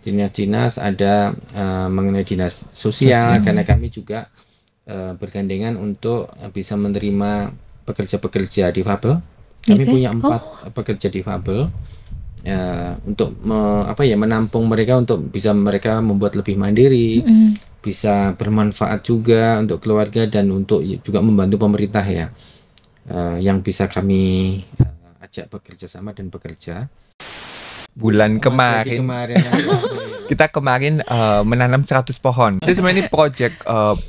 dinas-dinas, ada mengenai dinas sosial, karena kami juga bergandengan untuk bisa menerima pekerja-pekerja difabel. Kami punya 4 pekerja difabel untuk menampung mereka, untuk bisa mereka membuat lebih mandiri, bisa bermanfaat juga untuk keluarga dan untuk juga membantu pemerintah ya, yang bisa kami ajak bekerja sama dan bekerja. Bulan kemarin kita menanam 100 pohon. Jadi sebenarnya ini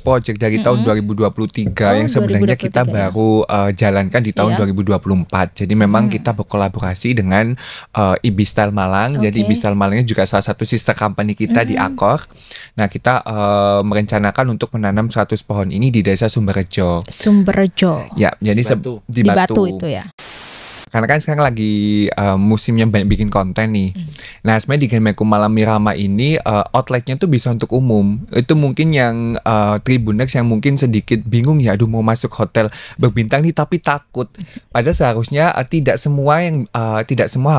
project dari tahun 2023 yang sebenarnya kita baru jalankan di tahun 2024. Jadi memang kita berkolaborasi dengan Ibistal Malang. Jadi Ibistal Malangnya juga salah satu sister company kita di Akor. Nah, kita merencanakan untuk menanam 100 pohon ini di Desa Sumberjo. Ya, jadi di Batu itu ya. Karena kan sekarang lagi musimnya banyak bikin konten nih. Nah, sebenarnya di Grandmercure Malang Miramah ini outletnya tuh bisa untuk umum. Itu mungkin yang Tribuners yang mungkin sedikit bingung ya, aduh mau masuk hotel berbintang nih tapi takut. Padahal seharusnya tidak semua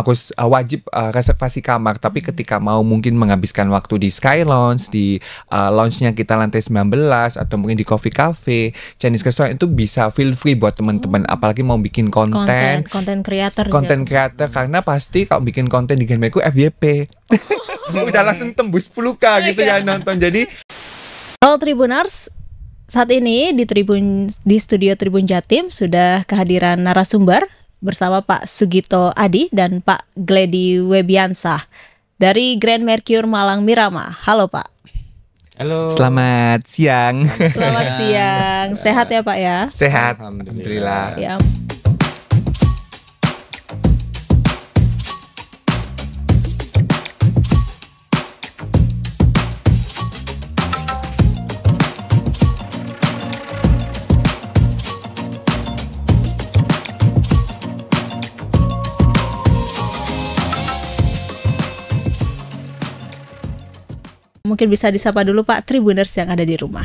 harus wajib reservasi kamar. Tapi ketika mau mungkin menghabiskan waktu di Sky Lounge, di lounge-nya kita lantai 19 atau mungkin di Coffee Cafe, Chinese Restaurant, itu bisa feel free buat teman-teman. Apalagi mau bikin konten creator karena pasti kalau bikin konten di Grandmercure FYP udah langsung tembus 10K gitu ya nonton. Jadi Halo Tribuners, saat ini di studio Tribun Jatim sudah kehadiran narasumber bersama Pak Sugito Adi dan Pak Gledy Webiansah dari Grandmercure Malang Miramah. Halo Pak. Halo. Selamat siang. Selamat siang. Sehat ya Pak ya? Sehat, alhamdulillah. Ya. Mungkin bisa disapa dulu Pak Tribuners yang ada di rumah.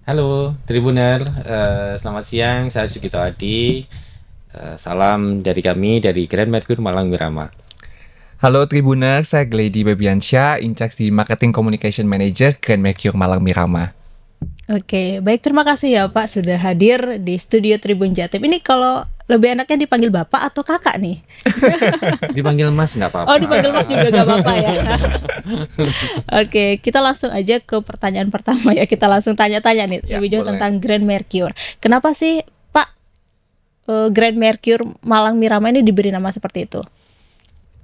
Halo Tribuner, selamat siang, saya Sugito Adi. Salam dari kami dari Grandmercure Malang Miramah. Halo Tribuners, saya Gledy Webiansah, in charge di Marketing Communication Manager Grandmercure Malang Miramah. Oke, baik, terima kasih ya Pak sudah hadir di studio Tribun Jatim. Ini kalau lebih enaknya dipanggil Bapak atau Kakak nih? Dipanggil Mas nggak apa-apa. Oh, dipanggil Mas juga nggak apa-apa ya. Oke, kita langsung aja ke pertanyaan pertama ya. Kita langsung tanya-tanya nih lebih jauh tentang Grandmercure. Kenapa sih Pak Grandmercure Malang Miramah ini diberi nama seperti itu?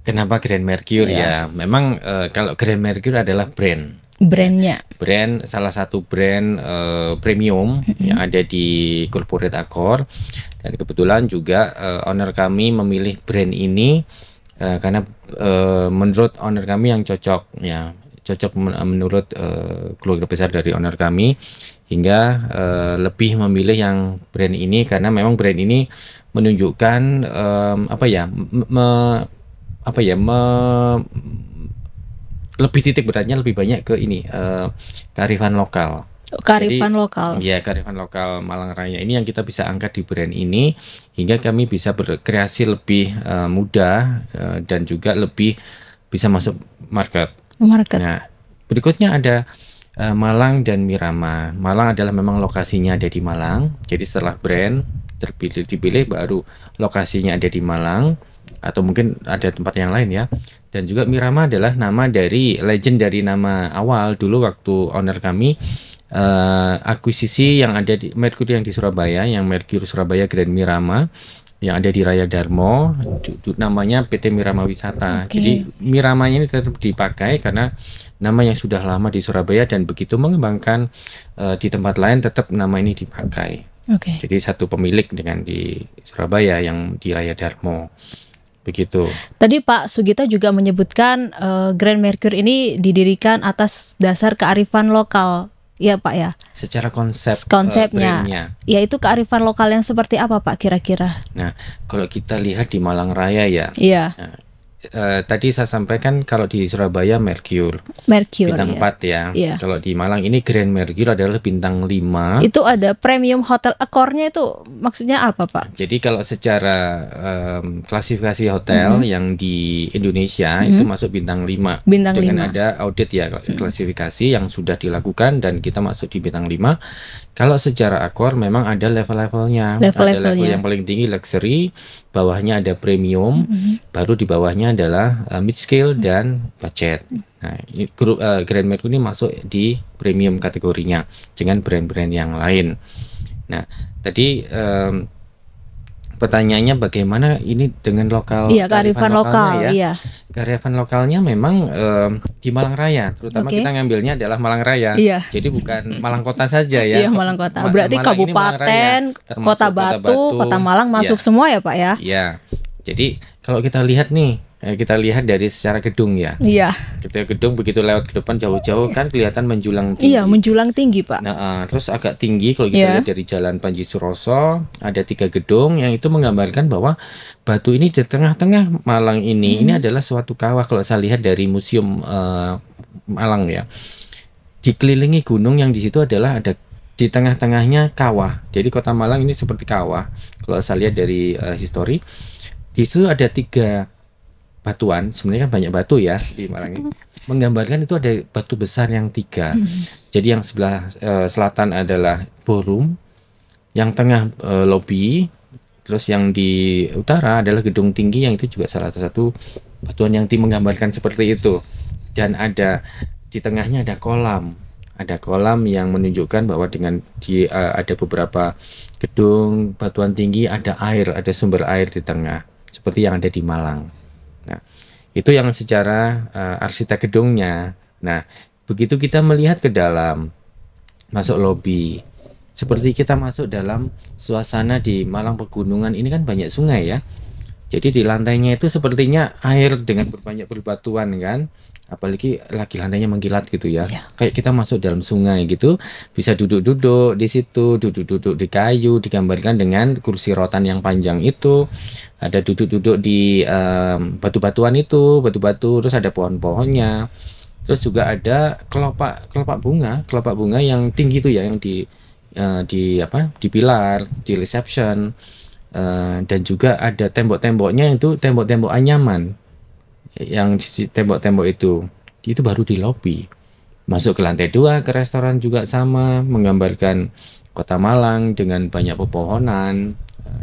Kenapa Grandmercure ya? Memang kalau Grandmercure adalah brand, salah satu brand premium yang ada di corporate Akor, dan kebetulan juga owner kami memilih brand ini karena menurut owner kami yang cocok menurut keluarga besar dari owner kami, hingga lebih memilih yang brand ini karena memang brand ini menunjukkan lebih titik beratnya lebih banyak ke ini kearifan lokal. Kearifan lokal. Ya, kearifan lokal Malang Raya ini yang kita bisa angkat di brand ini hingga kami bisa berkreasi lebih mudah dan juga lebih bisa masuk market. Nah, berikutnya ada Malang dan Miramah. Malang adalah memang lokasinya ada di Malang. Jadi setelah brand dipilih baru lokasinya ada di Malang, atau mungkin ada tempat yang lain ya. Dan juga Miramah adalah nama dari legend dari nama awal dulu waktu owner kami akuisisi yang ada di Mercury yang di Surabaya, yang Mercury Surabaya Grand Miramah yang ada di Raya Darmo, namanya PT Miramah Wisata. Jadi Miramahnya ini tetap dipakai karena nama yang sudah lama di Surabaya, dan begitu mengembangkan di tempat lain tetap nama ini dipakai. Jadi satu pemilik dengan di Surabaya yang di Raya Darmo. Begitu. Tadi Pak Sugito juga menyebutkan Grandmercure ini didirikan atas dasar kearifan lokal, ya Pak ya? Secara konsepnya, yaitu kearifan lokal yang seperti apa Pak kira-kira? Nah, kalau kita lihat di Malang Raya ya, tadi saya sampaikan kalau di Surabaya Mercure bintang ya. 4 ya. Iya. Kalau di Malang ini Grand Mercure adalah bintang 5. Itu ada premium hotel accor-nya itu maksudnya apa, Pak? Jadi kalau secara klasifikasi hotel yang di Indonesia itu masuk bintang 5 Bintang dengan 5. ada audit ya klasifikasi yang sudah dilakukan dan kita masuk di bintang 5. Kalau secara accor memang ada level-levelnya. Ada level yang paling tinggi luxury, bawahnya ada premium, baru di bawahnya adalah mid scale dan budget. Nah, grup Grand Mercure ini masuk di premium kategorinya dengan brand-brand yang lain. Nah, tadi pertanyaannya bagaimana ini dengan lokal? Iya, kearifan lokal. ya. Iya. Kearifan lokalnya memang di Malang Raya, terutama kita ngambilnya adalah Malang Raya. Iya. Jadi bukan Malang Kota saja ya. Iya, Malang Kota. Berarti Malang ini Malang kabupaten, Raya, Kota Batu, Kota Malang masuk semua ya, Pak ya? Iya. Jadi kalau kita lihat nih, kita lihat dari secara gedung ya. Iya. Kita gedung begitu lewat ke depan jauh-jauh kan kelihatan menjulang tinggi. Iya, menjulang tinggi, Pak. Nah, terus agak tinggi kalau kita lihat dari Jalan Panji Suroso, ada 3 gedung yang itu menggambarkan bahwa Batu ini di tengah-tengah Malang ini adalah suatu kawah kalau saya lihat dari Museum Malang ya. Dikelilingi gunung yang di situ adalah ada di tengah-tengahnya kawah. Jadi Kota Malang ini seperti kawah. Kalau saya lihat dari histori, di situ ada 3 batuan, sebenarnya kan banyak batu ya di Malang ini. Menggambarkan itu ada batu besar yang 3. Jadi yang sebelah selatan adalah ballroom, yang tengah lobby, terus yang di utara adalah gedung tinggi yang itu juga salah satu batuan yang menggambarkan seperti itu. Dan ada di tengahnya ada kolam. Ada kolam yang menunjukkan bahwa dengan ada beberapa gedung batuan tinggi, ada air, ada sumber air di tengah, seperti yang ada di Malang. Nah, itu yang secara arsitek gedungnya. Nah, begitu kita melihat ke dalam, masuk lobi, seperti kita masuk dalam suasana di Malang pegunungan. Ini kan banyak sungai ya. Jadi di lantainya itu sepertinya air dengan banyak berbatuan kan. Apalagi lagi lantainya mengkilat gitu ya. Kayak kita masuk dalam sungai gitu. Bisa duduk-duduk di situ, duduk-duduk di kayu, digambarkan dengan kursi rotan yang panjang itu. Ada duduk-duduk di batu-batuan itu, batu-batu, terus ada pohon-pohonnya. Terus juga ada kelopak bunga yang tinggi itu ya, yang di pilar, di reception. Dan juga ada tembok-temboknya itu tembok-tembok anyaman. Yang tembok-tembok itu baru di lobi. Masuk ke lantai 2 ke restoran juga sama, menggambarkan Kota Malang dengan banyak pepohonan.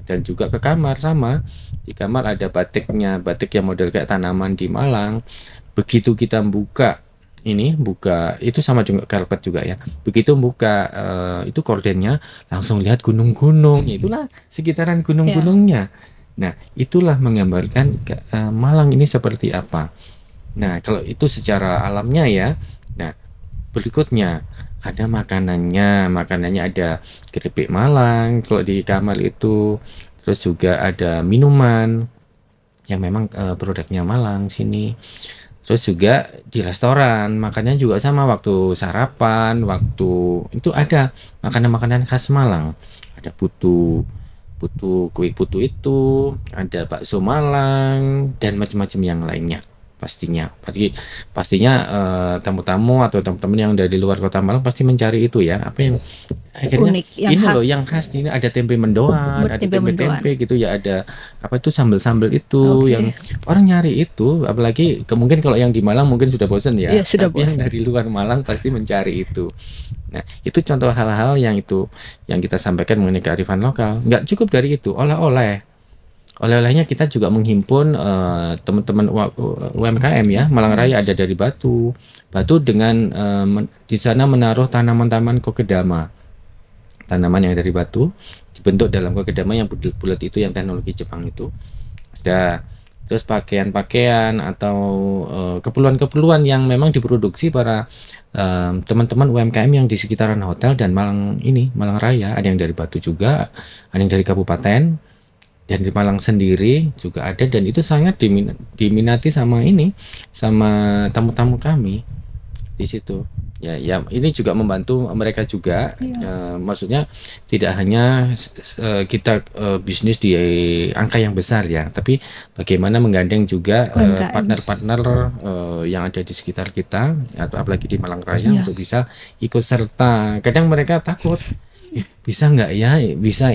Dan juga ke kamar sama. Di kamar ada batiknya, batik yang model kayak tanaman di Malang. Begitu kita buka itu sama juga karpet juga ya. Begitu buka itu kordennya, langsung lihat gunung-gunung. Itulah sekitaran gunung-gunungnya. Nah, itulah menggambarkan Malang ini seperti apa. Nah, kalau itu secara alamnya ya. Nah, berikutnya ada makanannya ada keripik Malang kalau di kamar itu. Terus juga ada minuman yang memang produknya Malang sini. Terus juga di restoran makannya juga sama, waktu sarapan, waktu itu ada makanan-makanan khas Malang. Ada kue putu itu, ada bakso Malang dan macam-macam yang lainnya. Pastinya tamu-tamu atau teman-teman yang dari luar Kota Malang pasti mencari itu ya, apa yang akhirnya unik, yang ini khas. loh yang khas ini, ada tempe mendoan, ada tempe gitu ya, ada apa itu sambal-sambal itu yang orang nyari itu, apalagi mungkin kalau yang di Malang mungkin sudah bosan ya, tapi yang dari luar Malang pasti mencari itu. Nah, itu contoh hal-hal yang kita sampaikan mengenai kearifan lokal. Nggak cukup dari itu, oleh-olehnya kita juga menghimpun teman-teman UMKM ya. Malang Raya ada dari Batu dengan di sana menaruh tanaman-tanaman kokedama, tanaman yang dari batu dibentuk dalam kokedama yang bulat-bulat itu, yang teknologi Jepang itu ada. Terus pakaian-pakaian atau keperluan-keperluan yang memang diproduksi para teman-teman UMKM yang di sekitaran hotel dan Malang Raya. Ada yang dari Batu juga, ada yang dari kabupaten. Dan di Malang sendiri juga ada, dan itu sangat diminati sama tamu-tamu kami. di situ. Ya, ini juga membantu mereka juga. Maksudnya tidak hanya kita bisnis di angka yang besar ya, tapi bagaimana menggandeng juga partner-partner yang ada di sekitar kita, atau apalagi di Malang Raya untuk bisa ikut serta. Kadang mereka takut. Bisa nggak ya, bisa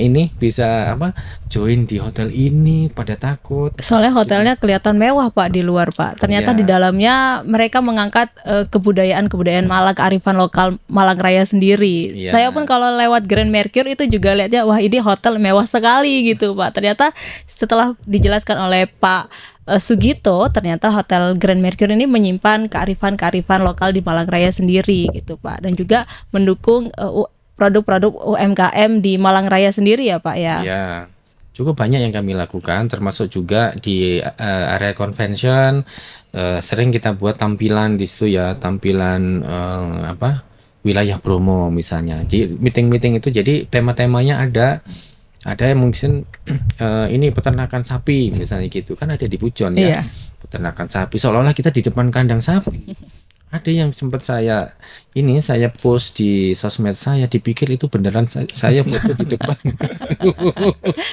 join di hotel ini, pada takut. Soalnya hotelnya kelihatan mewah Pak di luar Pak. Ternyata di dalamnya mereka mengangkat kebudayaan Malang, kearifan lokal Malang Raya sendiri. Saya pun kalau lewat Grand Mercure itu juga lihatnya, wah ini hotel mewah sekali gitu Pak. Ternyata setelah dijelaskan oleh Pak Sugito, ternyata Hotel Grand Mercure ini menyimpan kearifan lokal di Malang Raya sendiri gitu Pak. Dan juga mendukung produk-produk UMKM di Malang Raya sendiri ya Pak ya. Ya, cukup banyak yang kami lakukan, termasuk juga di area convention. Sering kita buat tampilan di situ ya, tampilan wilayah Bromo misalnya. Di meeting-meeting itu jadi tema-temanya ada yang mungkin ini peternakan sapi misalnya gitu, kan ada di Pujon ya. Peternakan sapi, seolah-olah kita di depan kandang sapi. Ada yang sempat saya post di sosmed saya, dipikir itu beneran saya foto di depan.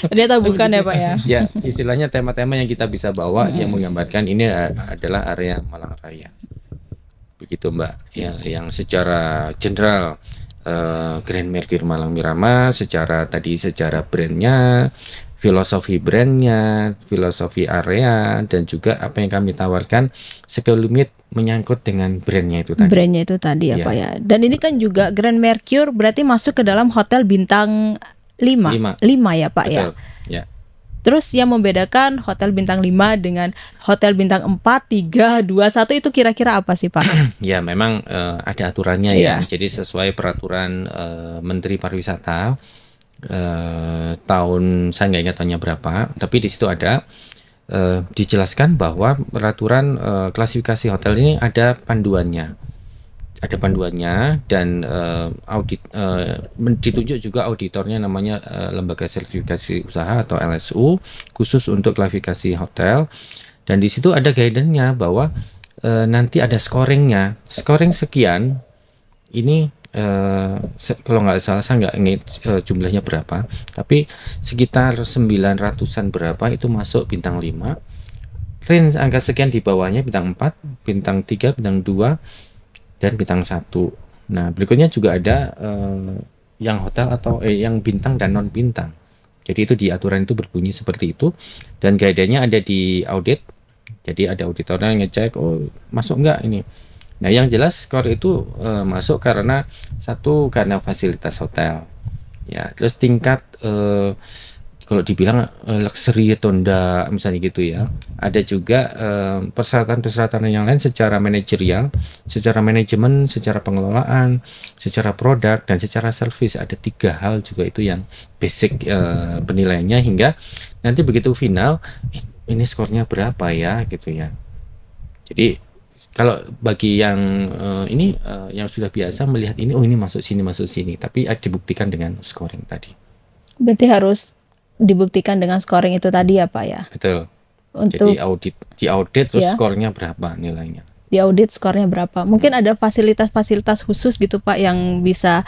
Ternyata bukan ya Pak ya. Ya, istilahnya tema-tema yang kita bisa bawa yang menggambarkan ini adalah area Malang Raya. Begitu Mbak. Ya, yang secara general Grand Mercure Malang Miramah, secara brandnya, filosofi brandnya, filosofi area, dan juga apa yang kami tawarkan sekelumit menyangkut dengan brandnya itu tadi. Brandnya itu tadi ya Pak ya. Dan ini kan juga Grand Mercure berarti masuk ke dalam hotel bintang 5 ya Pak. Betul. Ya. Terus yang membedakan hotel bintang 5 dengan hotel bintang 4, 3, 2, 1 itu kira-kira apa sih Pak? Ya memang ada aturannya ya. Jadi sesuai peraturan Menteri Pariwisata tahun, saya nggak ingat tahunnya berapa, tapi di situ ada dijelaskan bahwa peraturan klasifikasi hotel ini ada panduannya, dan audit ditunjuk juga auditornya, namanya Lembaga Sertifikasi Usaha atau LSU khusus untuk klasifikasi hotel, dan di situ ada guidance-nya bahwa nanti ada scoring sekian ini. Kalau nggak salah, saya nggak ingat jumlahnya berapa, tapi sekitar 900-an berapa itu masuk bintang 5, range angka sekian di bawahnya bintang 4, bintang 3, bintang 2, dan bintang 1. Nah berikutnya juga ada yang hotel atau yang bintang dan non bintang. Jadi itu di aturan itu berbunyi seperti itu, dan guidance-nya ada di audit. Jadi ada auditornya yang ngecek, oh masuk nggak ini. Nah yang jelas skor itu masuk karena fasilitas hotel ya, terus tingkat kalau dibilang luxury atau enggak misalnya gitu ya. Ada juga persyaratan yang lain secara manajerial, secara manajemen, secara pengelolaan, secara produk, dan secara service. Ada 3 hal juga itu yang basic penilaiannya, hingga nanti begitu final ini skornya berapa ya gitu ya. Jadi kalau bagi yang yang sudah biasa melihat ini, oh ini masuk sini, tapi dibuktikan dengan scoring tadi. Berarti harus dibuktikan dengan scoring itu tadi ya Pak ya? Betul. Jadi diaudit terus skornya berapa nilainya? Diaudit skornya berapa? Mungkin ada fasilitas-fasilitas khusus gitu Pak yang bisa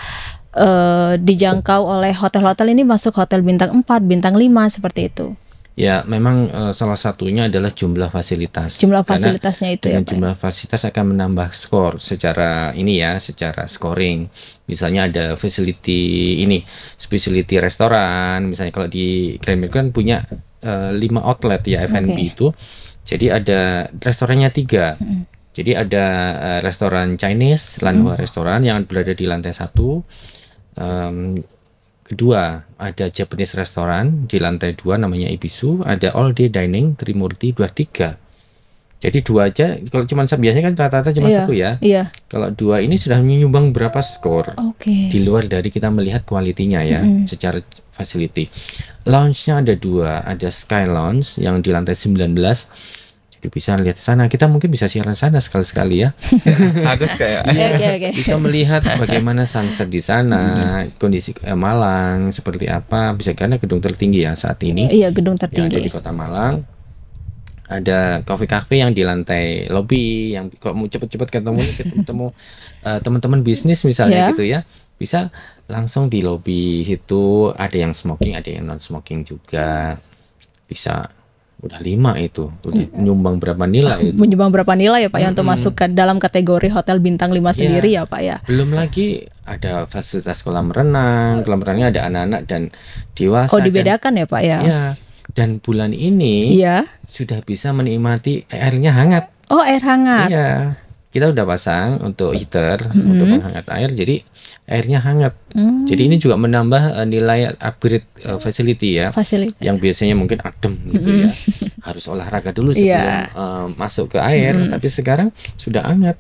dijangkau oleh hotel-hotel ini, masuk hotel bintang 4, bintang 5 seperti itu. Ya, memang salah satunya adalah jumlah fasilitas. Jumlah fasilitasnya itu dengan ya, jumlah fasilitas akan menambah skor secara secara scoring. Misalnya ada facility specialty restoran. Misalnya kalau di Grand Mercure kan punya 5 outlet ya F&B itu. Jadi ada restorannya 3. Jadi ada restoran Chinese, Lanhua restoran yang berada di lantai 1. Kedua, ada Japanese restoran di lantai 2 namanya Ibisu, ada all day dining Trimurti 23. Jadi 2 aja, kalau cuma biasanya kan rata-rata cuma 1 ya. Iya. Kalau 2 ini sudah menyumbang berapa skor. Di luar dari kita melihat kualitinya ya, secara facility. Lounge-nya ada 2, ada Sky Lounge yang di lantai 19. Bisa lihat sana, kita mungkin bisa siaran sana sekali-sekali ya. Harus kayak bisa melihat bagaimana sunset di sana, kondisi Malang seperti apa. Bisa, karena gedung tertinggi ya saat ini. Iya, gedung tertinggi yang ada di Kota Malang. ada cafe yang di lantai lobby, yang kalau mau cepet-cepet ketemu teman-teman bisnis misalnya gitu ya, bisa langsung di lobby situ. Ada yang smoking, ada yang non smoking juga. Bisa. Udah 5 itu, udah nyumbang berapa nilai itu. Menyumbang berapa nilai ya Pak ya untuk masukkan dalam kategori hotel bintang 5 sendiri ya Pak ya. Belum lagi ada fasilitas kolam renang. Kolam renangnya ada anak-anak dan dewasa. Oh, dibedakan ya Pak ya. Iya. Dan bulan ini sudah bisa menikmati airnya hangat. Oh, air hangat. Iya. Kita udah pasang untuk heater untuk penghangat air, jadi airnya hangat. Jadi ini juga menambah nilai upgrade facility ya. Yang biasanya mungkin adem gitu ya. Harus olahraga dulu sebelum masuk ke air, tapi sekarang sudah hangat.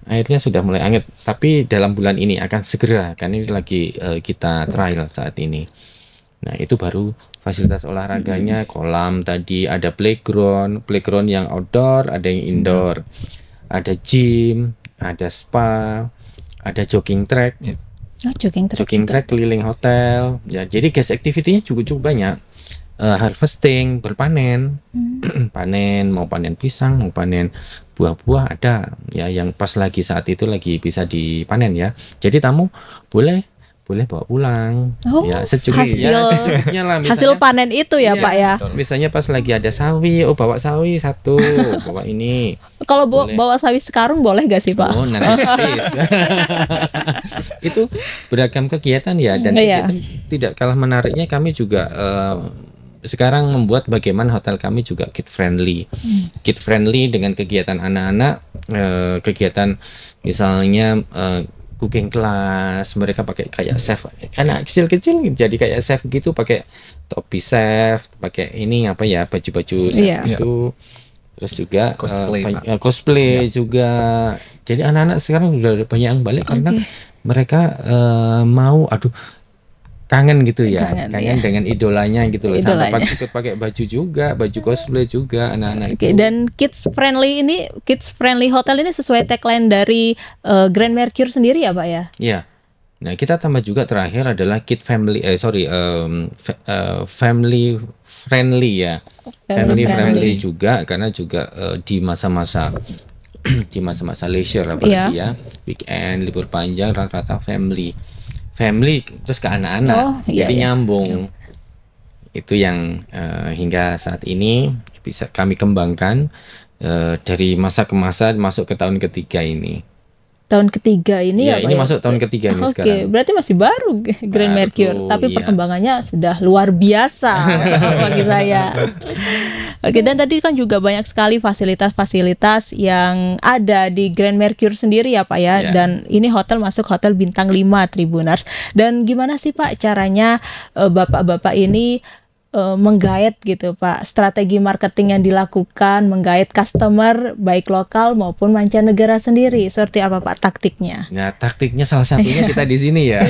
Airnya sudah mulai hangat. Tapi dalam bulan ini akan segera, kan ini lagi kita trial saat ini. Nah, itu baru fasilitas olahraganya, kolam tadi, ada playground yang outdoor, ada yang indoor. Ada gym, ada spa, ada jogging track. Jogging track keliling hotel. Ya, jadi guest activity-nya cukup banyak. Harvesting, berpanen. Panen, mau panen pisang, mau panen buah-buah ada ya, yang pas lagi saat itu lagi bisa dipanen ya. Jadi tamu boleh bawa pulang ya, secukupnya lah, misalnya, hasil panen itu ya Pak ya. Misalnya pas lagi ada sawi, bawa sawi 1, bawa ini. Kalau bawa sawi sekarang boleh gak sih Pak? Oh, nanti itu beragam kegiatan ya, dan kegiatan tidak kalah menariknya. Kami juga sekarang membuat bagaimana hotel kami juga kid friendly dengan kegiatan anak-anak, kegiatan misalnya cooking class. Mereka pakai kayak chef, anak kecil-kecil jadi kayak chef gitu, pakai topi chef, pakai ini apa ya, baju-baju chef itu. Terus juga cosplay juga. Jadi anak-anak sekarang udah banyak yang balik karena mereka mau kangen gitu ya, kangen dengan idolanya gitu loh. Sampai ikut pakai baju juga, baju cosplay juga anak-anak itu. Dan kids friendly hotel ini sesuai tagline dari Grand Mercure sendiri ya Pak ya? Iya. Nah, kita tambah juga terakhir adalah family friendly ya. Family friendly juga, karena juga di masa-masa leisure apalagi ya, weekend, libur panjang, rata-rata family terus ke anak-anak, jadi nyambung. Itu yang hingga saat ini bisa kami kembangkan dari masa ke masa, masuk ke tahun ketiga ini. Tahun ketiga ini ya Pak? Ini masuk tahun ketiga ini sekarang. Berarti masih baru Grand Mercure, tapi perkembangannya sudah luar biasa bagi saya. Dan tadi kan juga banyak sekali fasilitas-fasilitas yang ada di Grand Mercure sendiri ya Pak ya. Dan ini hotel masuk hotel bintang 5 Tribuners. Dan gimana sih Pak caranya bapak-bapak ini menggait gitu Pak, strategi marketing yang dilakukan, menggait customer baik lokal maupun mancanegara sendiri, seperti apa Pak taktiknya? Nah, taktiknya salah satunya kita di sini ya.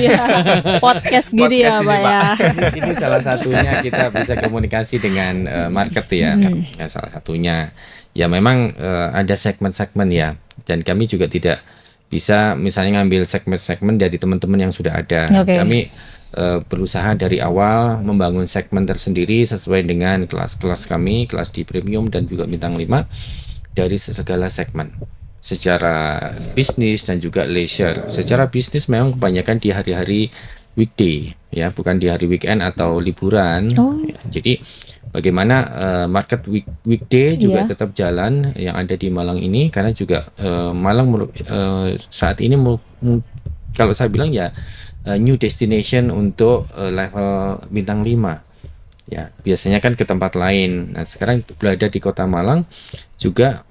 Podcast gini ya Pak ya. Ini salah satunya kita bisa komunikasi dengan market ya. Ya, salah satunya ya memang ada segmen-segmen ya, dan kami juga tidak bisa misalnya ngambil segmen-segmen dari teman-teman yang sudah ada. Kami berusaha dari awal membangun segmen tersendiri sesuai dengan kelas-kelas kami, kelas di premium dan juga bintang 5 dari segala segmen. Secara bisnis dan juga leisure. Secara bisnis memang kebanyakan di hari-hari weekday ya, bukan di hari weekend atau liburan. Ya, jadi bagaimana market weekday juga tetap jalan yang ada di Malang ini, karena juga Malang saat ini kalau saya bilang ya new destination untuk level bintang 5 ya. Biasanya kan ke tempat lain. Nah, sekarang berada di Kota Malang juga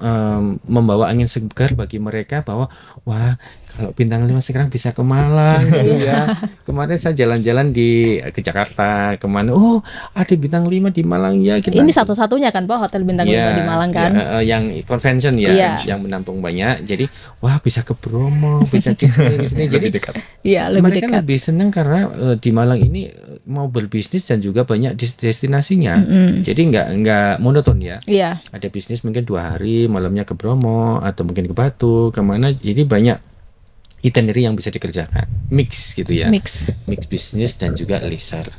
membawa angin segar bagi mereka bahwa wah, kalau bintang 5 sekarang bisa ke Malang gitu ya. Kemarin saya jalan-jalan ke Jakarta, kemana? Oh, ada bintang 5 di Malang ya. Ini satu-satunya kan Pak hotel bintang 5 di Malang kan? Yang convention ya, yang menampung banyak. Jadi wah, bisa ke Bromo, bisa di sini. Jadi dekat. Iya, lebih mereka dekat. lebih senang karena di Malang ini mau berbisnis dan juga banyak destinasinya. Jadi nggak monoton ya. Iya. Ada bisnis mungkin 2 hari, malamnya ke Bromo atau mungkin ke Batu, kemana. Jadi banyak itinerary yang bisa dikerjakan, mix gitu ya, mix bisnis dan juga leisure.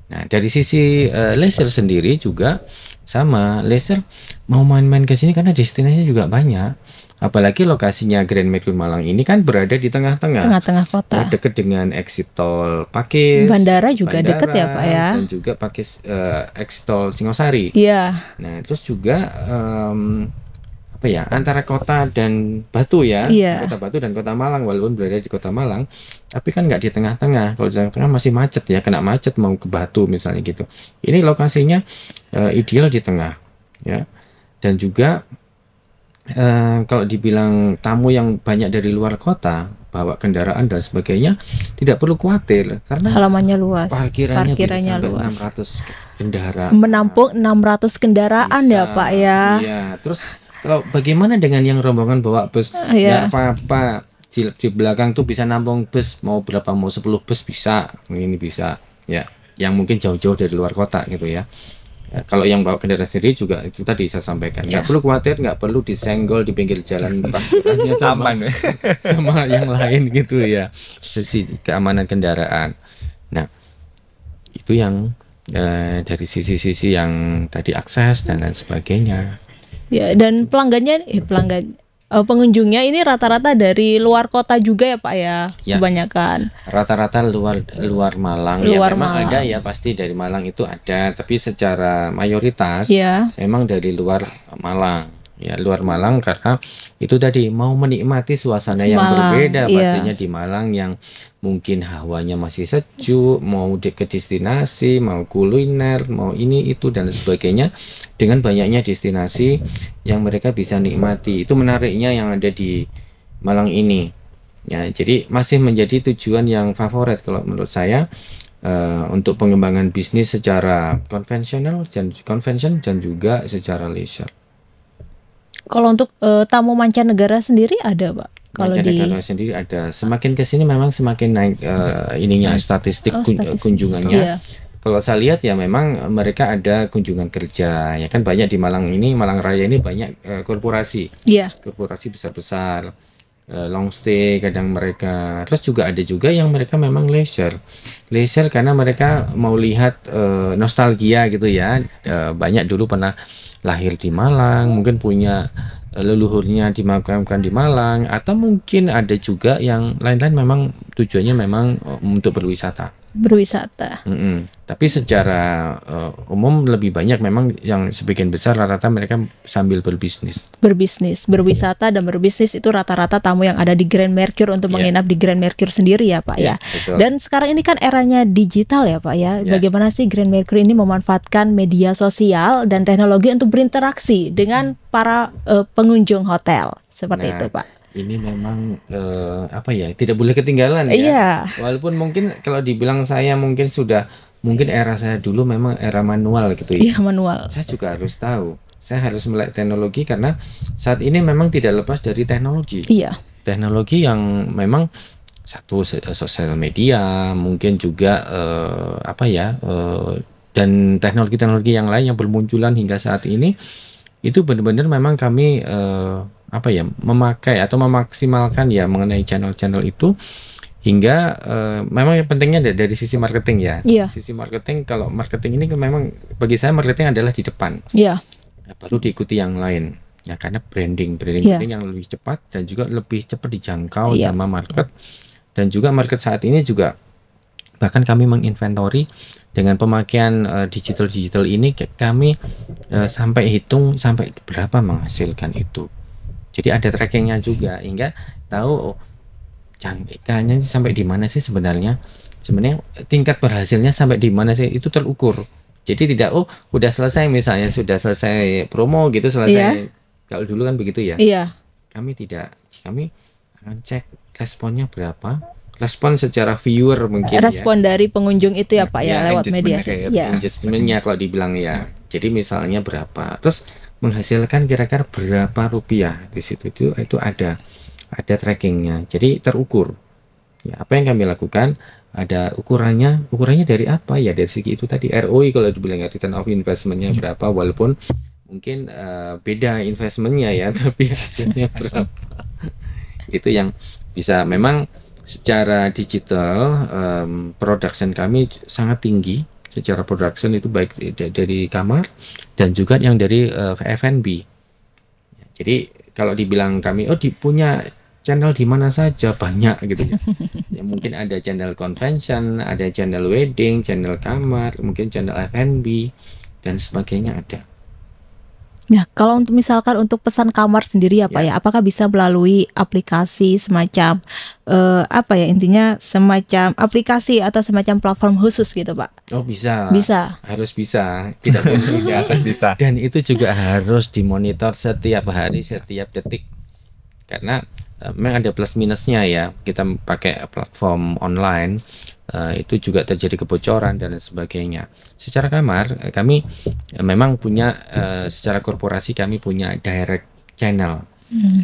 Nah, dari sisi leisure sendiri juga sama. Leisure mau main-main ke sini karena destinasinya juga banyak. Apalagi lokasinya Grand Mercure Malang ini kan berada di tengah-tengah. Tengah-tengah kota. Dekat dengan exit tol Pakis. Bandara juga dekat ya, Pak ya. Dan juga Pakis exit tol Singosari. Iya. Nah, terus juga apa ya, antara kota dan Batu ya. Iya. Kota Batu dan Kota Malang, walaupun berada di Kota Malang, tapi kan nggak di tengah-tengah. Kalau di tengah-tengah masih macet ya, kena macet mau ke Batu misalnya gitu. Ini lokasinya ideal di tengah ya. Dan juga kalau dibilang tamu yang banyak dari luar kota bawa kendaraan dan sebagainya, tidak perlu khawatir karena halamannya luas, parkirannya bisa sampai luas, 600 kendaraan, menampung 600 kendaraan bisa, ya Pak ya. Iya. Terus kalau bagaimana dengan yang rombongan bawa bus? Ya apa-apa, di belakang tuh bisa nampung bus, mau berapa, mau 10 bus bisa, ini bisa ya, yang mungkin jauh-jauh dari luar kota gitu ya. Ya, kalau yang bawa kendaraan sendiri juga itu tadi saya sampaikan, nggak perlu khawatir, nggak perlu disenggol di pinggir jalan parkirannya sama, sama yang lain gitu ya, sisi keamanan kendaraan. Nah, itu yang dari sisi-sisi yang tadi akses dan lain sebagainya. Ya, dan pengunjungnya ini rata-rata dari luar kota juga ya Pak ya, kebanyakan. Rata-rata luar Malang. Luar memang Malang. ada ya, pasti dari Malang itu ada, tapi secara mayoritas memang dari luar Malang. Ya, luar Malang karena itu tadi mau menikmati suasana yang berbeda pastinya di Malang yang mungkin hawanya masih sejuk, mau ke destinasi, mau kuliner, mau ini itu dan sebagainya, dengan banyaknya destinasi yang mereka bisa nikmati. Itu menariknya yang ada di Malang ini. Ya, jadi masih menjadi tujuan yang favorit kalau menurut saya untuk pengembangan bisnis secara konvensional dan juga secara leisure. Kalau untuk tamu mancanegara sendiri ada Pak? Kalau mancanegara sendiri ada. Semakin ke sini memang semakin naik statistik kunjungannya. Iya. Kalau saya lihat ya memang mereka ada kunjungan kerja ya kan, banyak di Malang ini, Malang Raya ini banyak korporasi. Iya. Korporasi besar-besar, long stay kadang mereka. Terus juga ada juga yang mereka memang leisure karena mereka mau lihat nostalgia gitu ya. Banyak dulu pernah lahir di Malang, mungkin punya leluhurnya dimakamkan di Malang, atau mungkin ada juga yang lain-lain memang tujuannya memang untuk berwisata. Tapi secara umum lebih banyak memang yang sebagian besar rata-rata mereka sambil berwisata dan berbisnis. Itu rata-rata tamu yang ada di Grand Mercure untuk menginap di Grand Mercure sendiri ya Pak ya. Betul. Dan sekarang ini kan eranya digital ya Pak ya. Bagaimana sih Grand Mercure ini memanfaatkan media sosial dan teknologi untuk berinteraksi dengan para pengunjung hotel seperti itu Pak? Ini memang tidak boleh ketinggalan ya. Walaupun mungkin kalau dibilang saya mungkin era saya dulu memang era manual gitu ya. Iya, manual. Saya juga harus tahu. Saya harus melek teknologi karena saat ini memang tidak lepas dari teknologi. Iya. Teknologi yang memang satu sosial media, mungkin juga dan teknologi-teknologi yang lain yang bermunculan hingga saat ini itu benar-benar memang kami memakai atau memaksimalkan ya mengenai channel-channel itu hingga memang yang pentingnya dari sisi marketing ya. Sisi marketing, kalau marketing ini memang bagi saya marketing adalah di depan. Baru diikuti yang lain. Ya karena branding yang lebih cepat dan juga lebih cepat dijangkau sama market. Dan juga market saat ini juga bahkan kami menginventori dengan pemakaian digital ini kami sampai hitung sampai berapa menghasilkan itu. Jadi ada trackingnya juga hingga tahu ikannya sampai di mana sih sebenarnya tingkat berhasilnya sampai di mana sih, itu terukur. Jadi tidak udah selesai, misalnya sudah selesai promo gitu selesai. Kalau dulu kan begitu ya. Kami akan cek responnya berapa, respon secara viewer mungkin respon dari pengunjung itu ya Pak ya lewat media engagementnya kalau dibilang ya. Jadi misalnya berapa, terus menghasilkan kira-kira berapa rupiah di situ, itu ada trackingnya, jadi terukur. Ya, apa yang kami lakukan ada ukurannya dari apa ya, dari segi itu tadi ROI kalau dibilang return of investmentnya berapa, walaupun mungkin beda investmentnya ya, tapi hasilnya berapa. Itu yang bisa memang secara digital production kami sangat tinggi secara production itu baik dari kamar dan juga yang dari F&B. Jadi kalau dibilang kami punya channel di mana saja, banyak gitu ya. Ya mungkin ada channel convention, ada channel wedding, channel kamar, mungkin channel F&B dan sebagainya ada. Nah, kalau untuk misalkan untuk pesan kamar sendiri ya Pak ya, apakah bisa melalui aplikasi semacam intinya semacam aplikasi atau semacam platform khusus gitu Pak? Oh bisa. Bisa. Harus bisa. Tidak boleh di atas bisa. Dan itu juga harus dimonitor setiap hari, setiap detik. Karena memang ada plus minusnya ya. Kita pakai platform online. Itu juga terjadi kebocoran dan sebagainya. Secara kamar kami memang punya secara korporasi kami punya direct channel.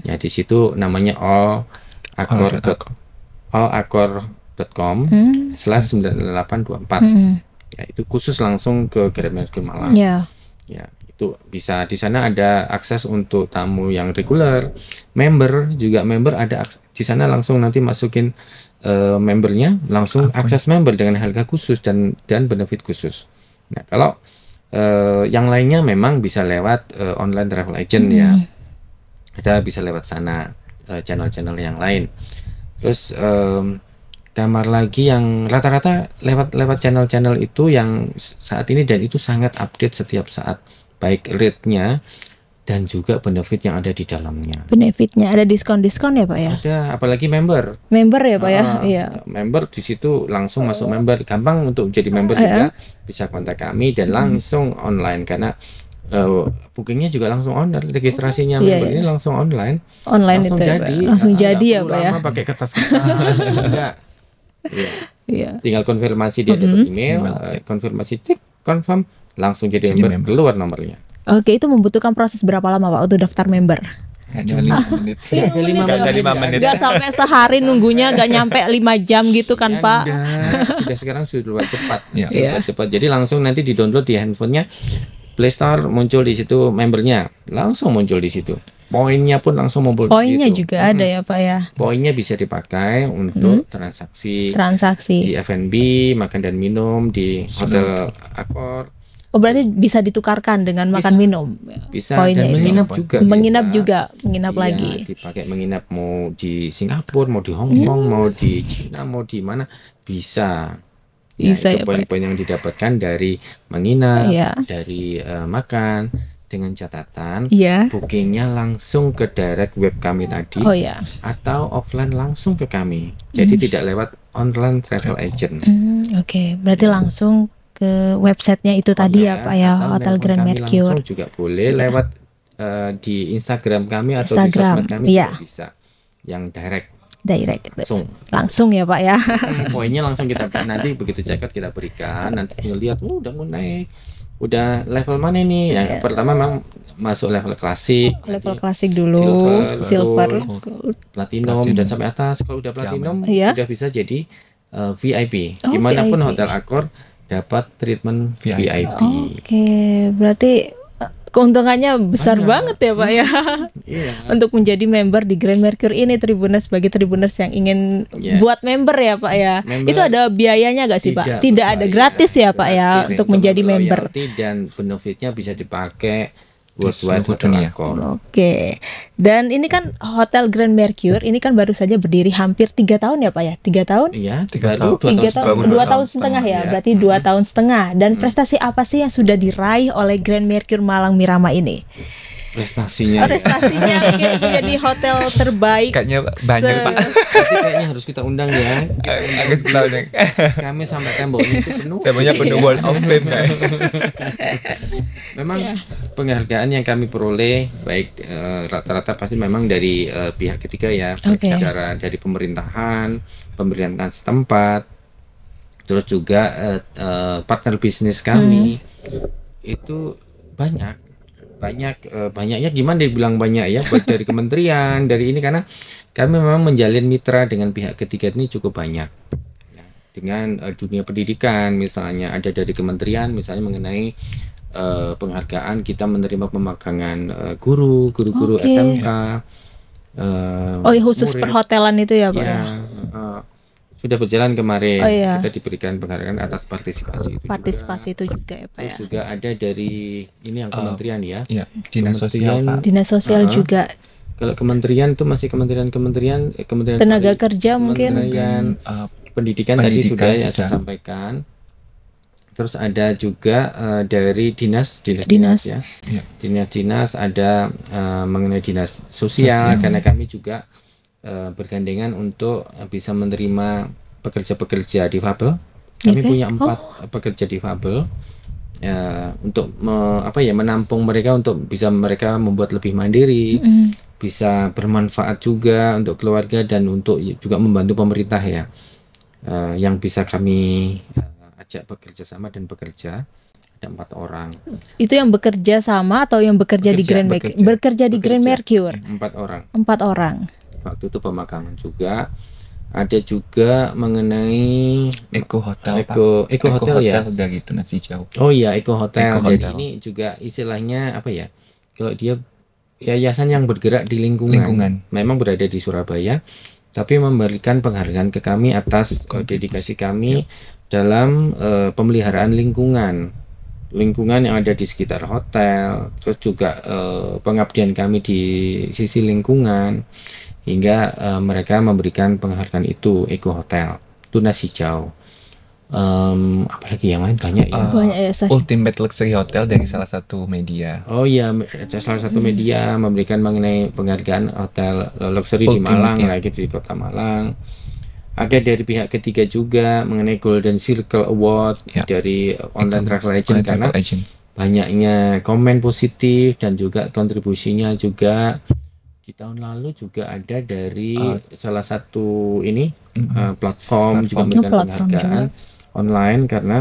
Ya di situ namanya allaccord.com/9824. Ya itu khusus langsung ke Grand Mercure Malang. Ya itu bisa di sana ada akses untuk tamu yang reguler, member ada di sana langsung nanti masukin membernya langsung akses member dengan harga khusus dan benefit khusus. Nah kalau yang lainnya memang bisa lewat online travel agent ya, ada bisa lewat sana channel-channel yang lain. Terus kamar lagi yang rata-rata lewat channel-channel itu yang saat ini dan itu sangat update setiap saat, baik rate-nya dan juga benefit yang ada di dalamnya. Benefitnya ada diskon-diskon ya Pak ya? Ada, apalagi member. Member ya Pak ya? Iya. Member di situ langsung masuk member, gampang untuk jadi member juga. Bisa kontak kami dan langsung online karena bookingnya juga langsung online, registrasinya member ini langsung online. Online langsung itu jadi, ya, langsung jadi ya Pak ya? Lama pakai kertas-kertas, enggak. Iya. Tinggal konfirmasi dia dapat email, konfirmasi tik confirm, langsung jadi member, keluar nomornya. Oke, itu membutuhkan proses berapa lama Pak untuk daftar member? Hanya 5 menit. 5 menit. Gak sampai sehari nunggunya, gak nyampe 5 jam gitu kan Pak? Sudah sekarang sudah cepat. Cepat. Jadi langsung nanti di-download di handphonenya, Play Store muncul di situ membernya, langsung muncul di situ. Poinnya pun langsung muncul. Poinnya juga ada ya Pak ya? Poinnya bisa dipakai untuk transaksi di F&B, makan dan minum di Hotel Accor. Oh berarti bisa ditukarkan dengan makan minum. Bisa dan menginap juga. Menginap lagi. Dipakai menginap mau di Singapura, mau di Hong Kong, mau di Cina, mau di mana bisa. Itu poin-poin yang didapatkan dari menginap, dari makan, dengan catatan bookingnya langsung ke direct web kami tadi, atau offline langsung ke kami. Jadi tidak lewat online travel agent. Oke, berarti langsung ke websitenya itu tadi ya Pak ya, Hotel Grand Mercure. Langsung juga boleh lewat di Instagram kami atau di sosmed kami juga bisa. Yang direct langsung ya Pak ya. Poinnya langsung kita nanti begitu check out kita berikan, nanti tinggal lihat udah mau naik, udah level mana nih. Yang pertama memang masuk level klasik, klasik dulu, silver, platinum dan sampai atas. Kalau udah platinum sudah bisa jadi VIP. Dimanapun Hotel Accor dapat treatment VIP. Oke, berarti keuntungannya besar banget ya Pak ya. Untuk menjadi member di Grand Mercure ini, Tribuners, bagi Tribuners yang ingin buat member ya Pak ya. Itu ada biayanya gak sih Pak? Tidak ada, gratis ya Pak ya untuk menjadi member. Dan benefitnya bisa dipakai worldwide Hotel Accor. Oke. Dan ini kan Hotel Grand Mercure ini kan baru saja berdiri hampir 3 tahun ya Pak ya? 3 tahun? Iya, 2 tahun setengah ya. Berarti 2 tahun setengah. Dan prestasi apa sih yang sudah diraih oleh Grand Mercure Malang Miramah ini? Prestasinya mungkin menjadi hotel terbaik. Kayaknya banyak Pak. Kayaknya harus kita undang ya. Kita undang. Kami sampai temboknya itu penuh. Temboknya penuh Wall of Fame. Memang penghargaan yang kami peroleh baik rata-rata pasti memang dari pihak ketiga ya, secara dari pemerintahan setempat, terus juga partner bisnis kami itu banyaknya gimana dibilang banyak ya, baik dari kementerian, dari ini, karena kami memang menjalin mitra dengan pihak ketiga ini cukup banyak ya, dengan dunia pendidikan misalnya ada dari kementerian misalnya mengenai penghargaan kita menerima pemagangan guru SMK khusus perhotelan itu ya Pak ya. sudah berjalan kemarin. Oh, iya. Kita diberikan penghargaan atas partisipasi itu Partisipasi juga. itu juga ya Pak Terus ya. juga ada dari ini yang kementerian ya. Ya, dinas sosial Kementerian- Pak. Dinas sosial Uh-uh. juga, Kalau kementerian tuh masih kementerian tenaga kerja mungkin. Kementerian Eh, pendidikan tadi Pendidikan sudah ya saya sudah. sampaikan. Terus ada juga dari dinas Dinas. ya. Iya. Dinas ada mengenai dinas sosial, Sosial. karena kami juga bergandengan untuk bisa menerima pekerja-pekerja difabel. Kami Oke. punya 4 pekerja difabel untuk menampung mereka untuk bisa mereka membuat lebih mandiri, Mm. bisa bermanfaat juga untuk keluarga dan untuk juga membantu pemerintah ya. Yang bisa kami ajak bekerja sama dan bekerja ada 4 orang. Itu yang bekerja sama atau yang bekerja di Grand Mercure? Bekerja di Grand Mercure. 4 orang. 4 orang. Waktu itu pemagangan juga. Ada juga mengenai Eko Hotel Pak. Eko Hotel ya. udah gitu nasi jauh. Oh iya, Eko Hotel. Eko Jadi Hotel. ini juga istilahnya apa ya? Kalau dia yayasan yang bergerak di lingkungan. Memang berada di Surabaya, tapi memberikan penghargaan ke kami atas dedikasi kami dalam pemeliharaan lingkungan yang ada di sekitar hotel. Terus juga pengabdian kami di sisi lingkungan, hingga mereka memberikan penghargaan itu Eko Hotel, tunas hijau. Apalagi yang lain banyak ya. Banyak ya, Sasha. Ultimate Luxury Hotel dari salah satu media. Oh iya, ada salah satu media memberikan mengenai penghargaan hotel luxury di Ultimate, Malang, ya. kayak gitu, di Kota Malang. Ada dari pihak ketiga juga mengenai Golden Circle Award Ya. dari Online Travel Agent, Online karena Travel Agent. banyaknya komen positif dan juga kontribusinya juga. Di tahun lalu juga ada dari salah satu ini platform juga memberikan Platform penghargaan online karena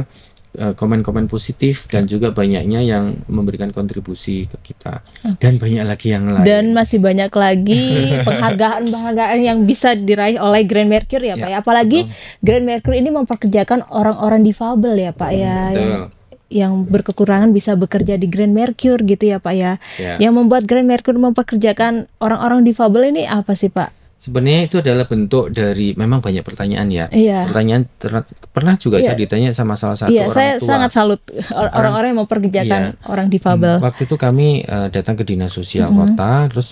komen-komen positif dan juga banyaknya yang memberikan kontribusi ke kita. Dan banyak lagi yang lain. Dan masih banyak lagi penghargaan-penghargaan yang bisa diraih oleh Grand Mercure ya Pak ya. Apalagi Grand Mercure ini mempekerjakan orang-orang difabel ya Pak ya. Betul. Yang berkekurangan bisa bekerja di Grand Mercure gitu ya Pak ya. Ya. Yang membuat Grand Mercure mempekerjakan orang-orang difabel ini apa sih Pak? Sebenarnya itu adalah bentuk dari, memang banyak pertanyaan ya. Iya. Pertanyaan pernah juga Iya. saya ditanya sama salah satu Iya, orang saya tua. sangat salut orang-orang yang mempekerjakan orang difabel. Waktu itu kami datang ke dinas sosial kota, terus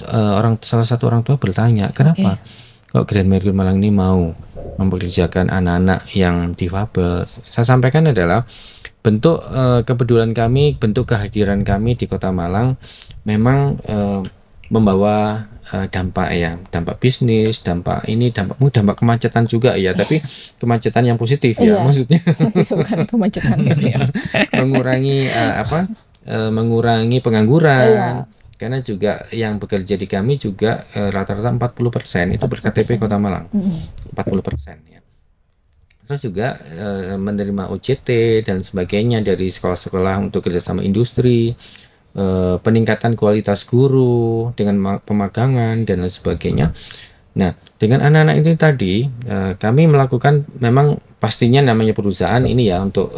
salah satu orang tua bertanya, kenapa kok Grand Mercure Malang ini mau mempekerjakan anak-anak yang difabel? Saya sampaikan adalah bentuk kepedulian kami, bentuk kehadiran kami di Kota Malang memang membawa dampak bisnis, dampak kemacetan juga ya, tapi kemacetan yang positif ya, Iya. maksudnya Bukan kemacetan gitu ya. mengurangi pengangguran. Iya. Karena juga yang bekerja di kami juga rata-rata 40% itu ber-KTP Kota Malang. 40% ya. Terus juga menerima OJT dan sebagainya dari sekolah-sekolah untuk kerjasama industri, peningkatan kualitas guru dengan pemagangan dan lain sebagainya. Nah, dengan anak-anak ini tadi kami melakukan, memang pastinya namanya perusahaan ini ya untuk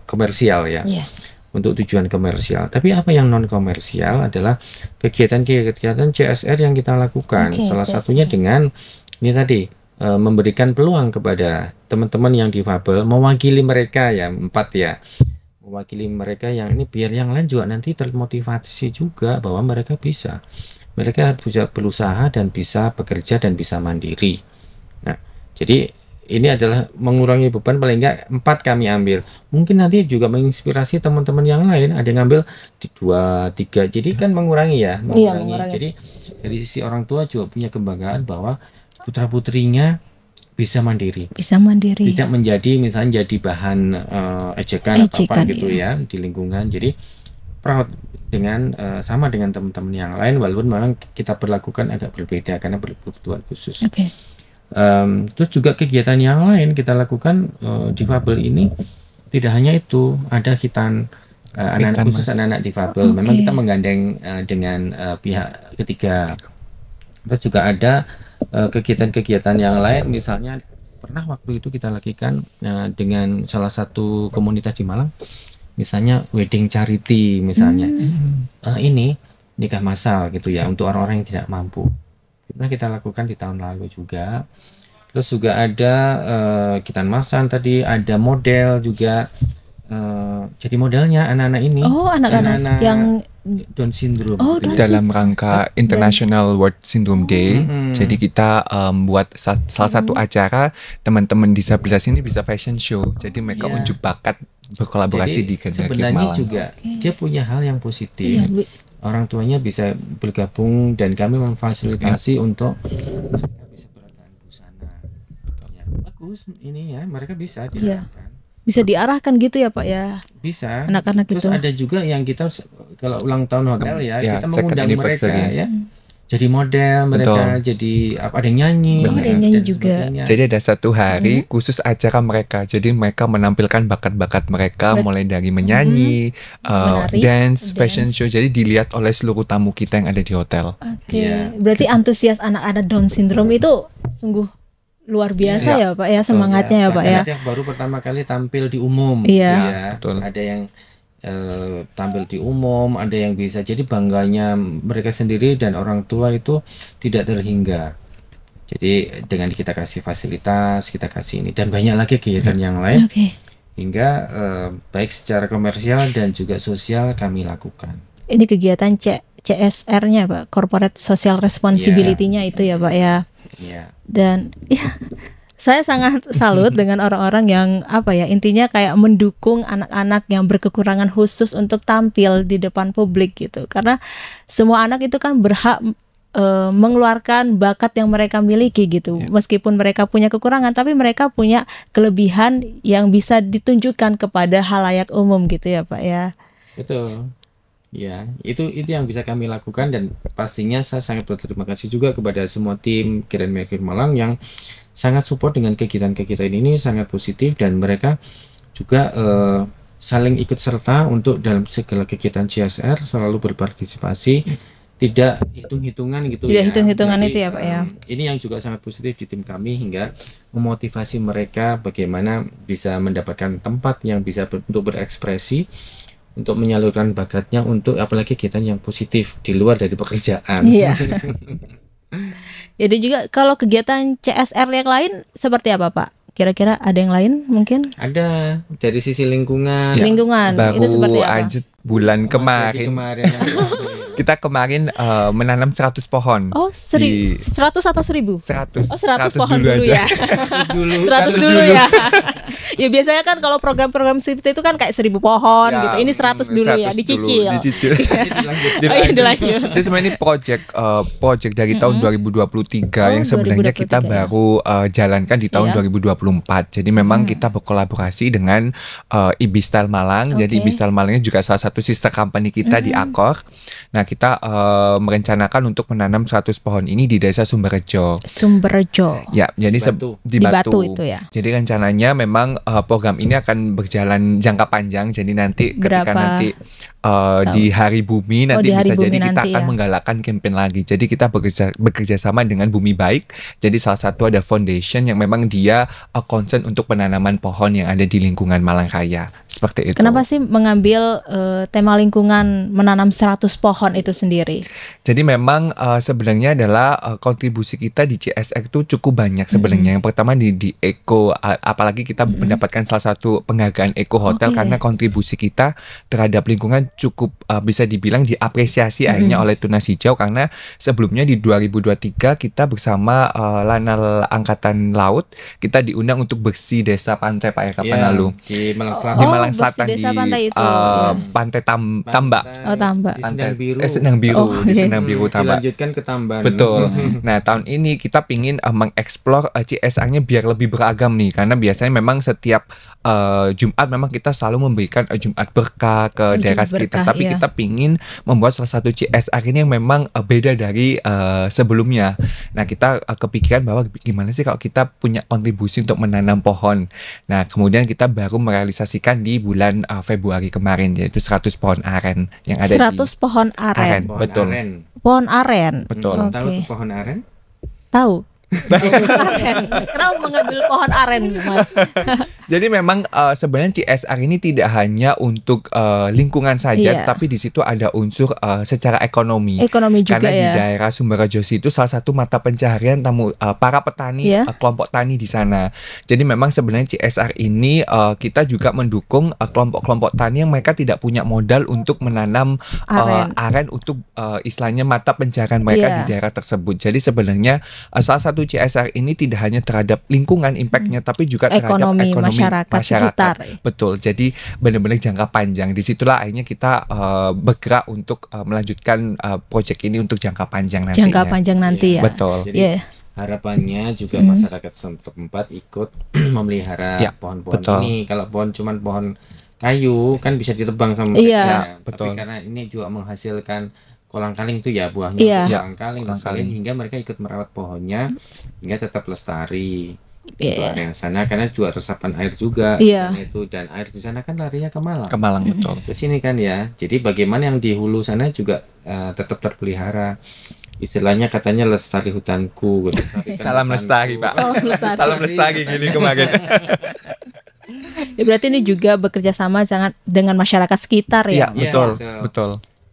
komersial ya. Iya. Untuk tujuan komersial. Tapi apa yang non komersial adalah kegiatan-kegiatan CSR yang kita lakukan. Oke, Salah CSR. satunya dengan ini tadi memberikan peluang kepada teman-teman yang difabel, mewakili mereka ya, 4 ya. Mewakili mereka yang ini, biar yang lain juga nanti termotivasi juga bahwa mereka bisa berusaha dan bisa bekerja dan bisa mandiri. Nah, jadi ini adalah mengurangi beban, paling enggak 4 kami ambil. Mungkin nanti juga menginspirasi teman-teman yang lain, ada yang ngambil 2, 3. Jadi kan mengurangi ya, mengurangi. Jadi dari sisi orang tua juga punya kebanggaan bahwa putra-putrinya bisa mandiri. Bisa mandiri. Tidak menjadi misalnya jadi bahan ejekan atau apa Ejekan, gitu ya di lingkungan. Jadi proud dengan sama dengan teman-teman yang lain, walaupun memang kita perlakukan agak berbeda karena berkebutuhan khusus. Oke. Terus juga kegiatan yang lain kita lakukan difabel ini tidak hanya itu, ada hitan anak-anak khusus, anak-anak difabel. Memang kita menggandeng dengan pihak ketiga. Terus juga ada kegiatan-kegiatan yang lain, misalnya pernah waktu itu kita lakukan dengan salah satu komunitas di Malang, misalnya wedding charity misalnya. Ini nikah massal gitu ya untuk orang-orang yang tidak mampu. Pernah kita lakukan di tahun lalu juga. Terus juga ada Kitan Masan tadi, ada model juga. Jadi modelnya anak-anak ini. Oh, anak-anak yang Down syndrome. Oh, gitu Down ya. dalam rangka International World Syndrome Day. Jadi kita buat salah satu acara teman-teman disabilitas ini bisa fashion show. Jadi mereka Iya. unjuk bakat berkolaborasi Jadi di Grand Mercure sebenarnya Malang. juga dia punya hal yang positif. Iya, Orang tuanya bisa bergabung dan kami memfasilitasi untuk mereka bisa beragam busana. Ya, bagus ini ya, mereka bisa diarahkan. bisa diarahkan gitu ya Pak ya, Bisa. anak-anak Terus itu. ada juga yang kita kalau ulang tahun hotel ya, Ya, kita second mengundang mereka anniversary. ya. Jadi model mereka, jadi apa, ada yang nyanyi. Oh, ada yang nyanyi dan juga. sebagainya. Jadi ada satu hari khusus acara mereka. Jadi mereka menampilkan bakat-bakat mereka mulai dari menyanyi, Menari, dance, fashion dance. show. Jadi dilihat oleh seluruh tamu kita yang ada di hotel. Oke, Iya. berarti antusias anak-anak Down syndrome itu sungguh luar biasa ya Pak ya, semangatnya ya Pak Bahkan ya. ada yang baru pertama kali tampil di umum. Iya. Ya. Betul. Ada yang tampil di umum, ada yang bisa. Jadi bangganya mereka sendiri dan orang tua itu tidak terhingga. Jadi dengan kita kasih fasilitas, kita kasih ini dan banyak lagi kegiatan yang lain Oke. hingga baik secara komersial dan juga sosial kami lakukan. Ini kegiatan CSR-nya Pak, Corporate Social Responsibility-nya itu ya Pak ya. Iya. Dan ya saya sangat salut dengan orang-orang yang apa ya, intinya kayak mendukung anak-anak yang berkekurangan khusus untuk tampil di depan publik gitu. Karena semua anak itu kan berhak mengeluarkan bakat yang mereka miliki gitu. Meskipun mereka punya kekurangan, tapi mereka punya kelebihan yang bisa ditunjukkan kepada halayak umum gitu ya Pak ya. Betul. Ya, itu yang bisa kami lakukan dan pastinya saya sangat berterima kasih juga kepada semua tim Grand Mercure Malang yang sangat support dengan kegiatan-kegiatan ini, sangat positif dan mereka juga saling ikut serta untuk dalam segala kegiatan CSR selalu berpartisipasi, tidak hitung-hitungan gitu Tidak ya. hitung-hitungan Jadi, itu ya, Pak, ya. Ini yang juga sangat positif di tim kami hingga memotivasi mereka bagaimana bisa mendapatkan tempat yang bisa untuk berekspresi, untuk menyalurkan bakatnya untuk apalagi kegiatan yang positif di luar dari pekerjaan. Iya. Jadi juga kalau kegiatan CSR yang lain seperti apa Pak? Kira-kira ada yang lain mungkin? Ada dari sisi lingkungan. Ya, Lingkungan itu seperti Baru apa? aja bulan Jadi kemarin yang kita kemarin menanam 100 pohon. Oh, Di 100 atau 1000? 100. Oh, 100 pohon dulu aja. ya. dulu 100 dulu ya. Ya biasanya kan kalau program-program seperti itu kan kayak 1000 pohon Ya, gitu. Ini 100 dulu ya, 100 dulu, dicicil. dicicil. Oh iya, dilanjut. Jadi sebenarnya ini project dari tahun 2023 yang sebenarnya 2023 kita ya. baru jalankan di tahun Iya. 2024. Jadi memang kita berkolaborasi dengan Ibistal Malang. Jadi Oke. Ibistal Malangnya juga salah satu sister company kita di Akor. Nah, kita merencanakan untuk menanam 100 pohon ini di Desa Sumberjo. Sumberjo. Ya, jadi Batu. di Di Batu. Batu itu ya. Jadi rencananya memang program ini akan berjalan jangka panjang. Jadi nanti ketika Berapa nanti di Hari Bumi nanti di Hari bisa jadi Bumi kita nanti akan ya. menggalakkan campaign lagi. Jadi kita bekerja sama dengan Bumi Baik. Jadi salah satu ada foundation yang memang dia concern untuk penanaman pohon yang ada di lingkungan Malang Raya. Seperti itu. Kenapa sih mengambil tema lingkungan menanam 100 pohon itu sendiri? Jadi memang sebenarnya adalah kontribusi kita di CSR itu cukup banyak sebenarnya. Yang pertama di Eco, apalagi kita mendapatkan salah satu penghargaan Eco Hotel Oke. karena kontribusi kita terhadap lingkungan cukup bisa dibilang diapresiasi akhirnya oleh Tunas Hijau, karena sebelumnya di 2023 kita bersama Lanal Angkatan Laut kita diundang untuk bersih desa pantai Pak ya kapan Iya, lalu di Malang Oh, Selatan. di Malang bersih Selatan desa di pantai itu, ya. Pantai Tambak. Oh, Tambak. Di Sendang Biru. Sendang Biru, Oh, di iya. Sendang Biru Tambak. Dilanjutkan ke Tamban. Betul. Nah, tahun ini kita pingin mengeksplor CSR-nya biar lebih beragam nih, karena biasanya memang setiap Jumat memang kita selalu memberikan Jumat berkah ke daerah Jumat sekitar. berkah, Tapi iya. kita pingin membuat salah satu CSR ini yang memang beda dari sebelumnya. Nah, kita kepikiran bahwa gimana sih kalau kita punya kontribusi untuk menanam pohon. Nah, kemudian kita baru merealisasikan di bulan Februari kemarin, yaitu 100 pohon aren yang ada 100 pohon aren. Aren. Pohon Betul. aren. Pohon aren. Betul. Oke. Tahu tuh pohon aren? Tahu. Aren. Kenapa mengambil pohon aren, Mas? Jadi memang sebenarnya CSR ini tidak hanya untuk lingkungan saja, Iya. tapi di situ ada unsur secara ekonomi. Ekonomi juga Karena di ya. daerah Sumberjoso itu salah satu mata pencaharian para petani, Iya. kelompok tani di sana. Jadi memang sebenarnya CSR ini kita juga mendukung kelompok-kelompok tani yang mereka tidak punya modal untuk menanam aren untuk istilahnya mata pencaharian mereka Iya. di daerah tersebut. Jadi sebenarnya salah satu CSR ini tidak hanya terhadap lingkungan impact-nya, tapi juga terhadap Ekonomi ekonomi masyarakat sekitar. Betul. Jadi benar-benar jangka panjang. Disitulah akhirnya kita bergerak untuk melanjutkan proyek ini untuk jangka panjang nantinya. Jangka panjang nanti ya. Betul. Jadi Iya. harapannya juga masyarakat setempat ikut memelihara Ya, pohon-pohon betul. ini. Kalau cuman pohon kayu kan bisa ditebang sama Iya. mereka. Ya, Tapi betul. karena ini juga menghasilkan kolang-kaling itu ya, buahnya Iya. kolang-kaling dan Kolang-kaling. sebagainya, hingga mereka ikut merawat pohonnya hingga tetap lestari. Itu Iya. area sana karena juga resapan air juga Iya. di sana itu, dan air di sana kan larinya ke Malang. Ke Malang, betul. Ke sini kan ya. Jadi bagaimana yang di hulu sana juga tetap terpelihara. Istilahnya katanya lestari hutanku. lestarikan Salam hutanku. lestari, Pak. Salam lestari. Salam lestari gini kemarin. Ya, berarti ini juga bekerja sama sangat dengan masyarakat sekitar Iya, ya. Iya, betul. betul. Betul.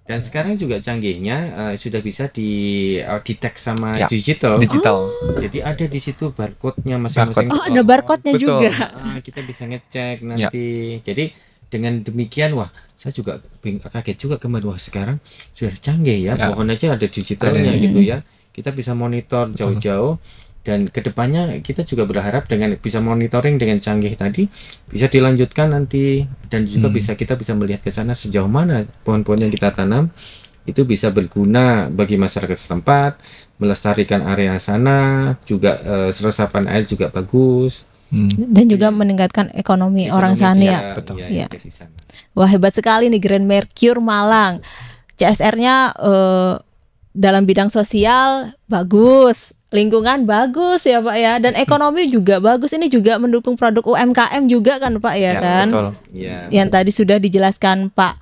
Dan sekarang juga canggihnya sudah bisa di detect sama Ya, digital. Digital. Jadi ada di situ barcode-nya masing-masing. Oh, ada barcode-nya Betul. juga. Kita bisa ngecek nanti. Jadi dengan demikian, wah, saya juga kaget juga kemarin, wah sekarang sudah canggih ya, Ya. pohon aja ada digitalnya Ada. gitu ya. Kita bisa monitor jauh-jauh, dan kedepannya kita juga berharap dengan bisa monitoring dengan canggih tadi bisa dilanjutkan nanti, dan juga kita bisa melihat ke sana sejauh mana pohon-pohon yang kita tanam itu bisa berguna bagi masyarakat setempat, melestarikan area sana, juga resapan air juga bagus. Dan juga meningkatkan ekonomi orang sana ya. Betul. Iya. Yang ada di sana. Wah, hebat sekali nih Grand Mercure Malang. CSR-nya dalam bidang sosial bagus, lingkungan bagus ya Pak ya, dan ekonomi juga bagus. Ini juga mendukung produk UMKM juga kan Pak ya, Ya, kan? betul. Iya. Yang tadi sudah dijelaskan Pak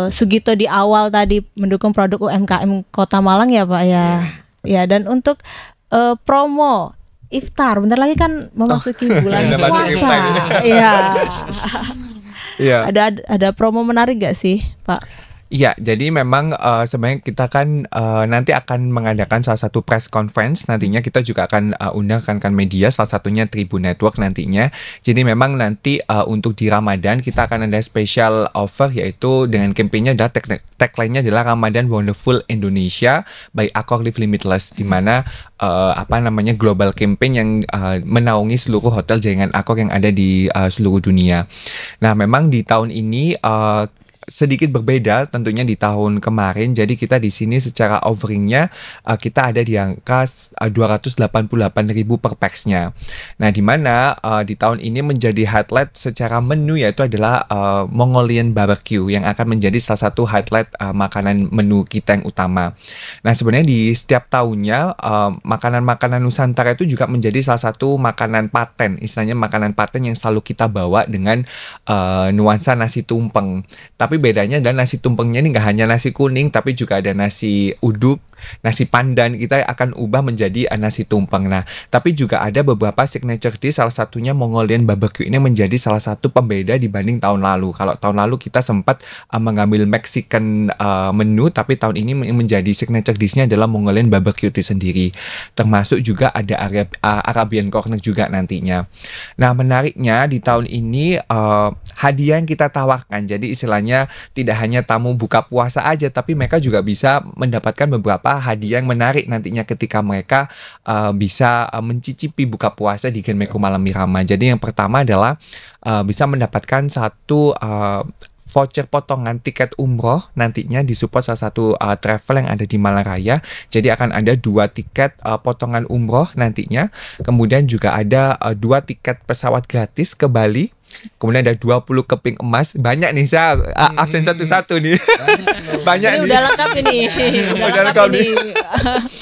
Sugito di awal tadi, mendukung produk UMKM Kota Malang ya Pak ya. Ya, dan untuk promo iftar bentar lagi kan memasuki bulan udah masuk puasa. iftar ini. Iya. Iya. Ada promo menarik gak sih, Pak? Iya, jadi memang sebenarnya kita kan nanti akan mengadakan salah satu press conference. Nantinya kita juga akan undang rekan-rekan media, salah satunya Tribun Network nantinya. Jadi memang nanti untuk di Ramadan kita akan ada special offer, yaitu dengan campaign-nya adalah tagline-nya adalah Ramadan Wonderful Indonesia by Accor Live Limitless, di mana global campaign yang menaungi seluruh hotel jaringan Accor yang ada di seluruh dunia. Nah, memang di tahun ini sedikit berbeda tentunya di tahun kemarin. Jadi kita di sini secara offeringnya kita ada di angka 288.000 per pax-nya. Nah, di mana di tahun ini menjadi highlight secara menu yaitu adalah Mongolian barbecue yang akan menjadi salah satu highlight makanan menu kita yang utama. Nah, sebenarnya di setiap tahunnya makanan-makanan Nusantara itu juga menjadi salah satu makanan paten, istilahnya makanan paten yang selalu kita bawa dengan nuansa nasi tumpeng. Tapi bedanya adalah nasi tumpengnya ini nggak hanya nasi kuning, tapi juga ada nasi uduk, nasi pandan, kita akan ubah menjadi nasi tumpeng. Nah, tapi juga ada beberapa signature dish, salah satunya Mongolian barbecue ini menjadi salah satu pembeda dibanding tahun lalu. Kalau tahun lalu kita sempat mengambil Mexican menu, tapi tahun ini menjadi signature dish-nya adalah Mongolian barbecue itu sendiri. Termasuk juga ada Arabian corner juga nantinya. Nah, menariknya di tahun ini hadiah yang kita tawarkan, jadi istilahnya tidak hanya tamu buka puasa aja, tapi mereka juga bisa mendapatkan beberapa hadiah yang menarik nantinya ketika mereka bisa mencicipi buka puasa di Grand Mercure Malam Irama. Jadi yang pertama adalah bisa mendapatkan satu voucher potongan tiket umroh nantinya disupport salah satu travel yang ada di Malang Raya. Jadi akan ada 2 tiket potongan umroh nantinya. Kemudian juga ada 2 tiket pesawat gratis ke Bali. Kemudian ada 20 keping emas. Banyak nih, saya absen satu-satu nih. Banyak Ini nih. udah lengkap ini. Udah lengkap ini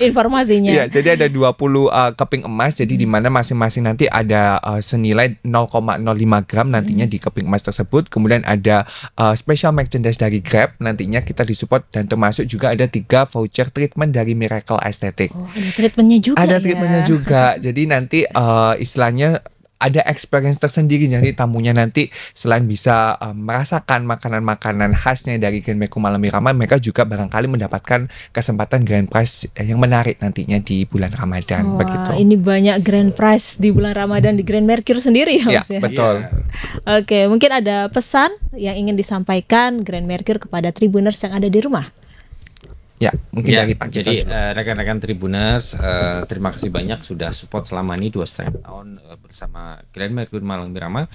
informasinya. Iya, jadi ada 20 keping emas. Jadi di mana masing-masing nanti ada senilai 0,05 gram nantinya di keping emas tersebut. Kemudian ada special merchandise dari Grab, nantinya kita disupport, dan termasuk juga ada 3 voucher treatment dari Miracle Aesthetic. Oh, ada treatmentnya juga Ada ya. treatmentnya juga. Jadi nanti istilahnya ada experience tersendiri. Jadi tamunya nanti selain bisa merasakan makanan-makanan khasnya dari Grand Mercure Malam Irama, mereka juga barangkali mendapatkan kesempatan grand prize yang menarik nantinya di bulan Ramadan. Wah, begitu. ini banyak grand prize di bulan Ramadan di Grand Mercure sendiri ya, Ya, Mas ya. betul. Oke, mungkin ada pesan yang ingin disampaikan Grand Mercure kepada Tribuners yang ada di rumah. Ya, mungkin Ya, dari Pak Gito jadi dulu. rekan-rekan Tribuners, terima kasih banyak sudah support selama ini 2,5 tahun bersama Grand Mercure Malang Irama.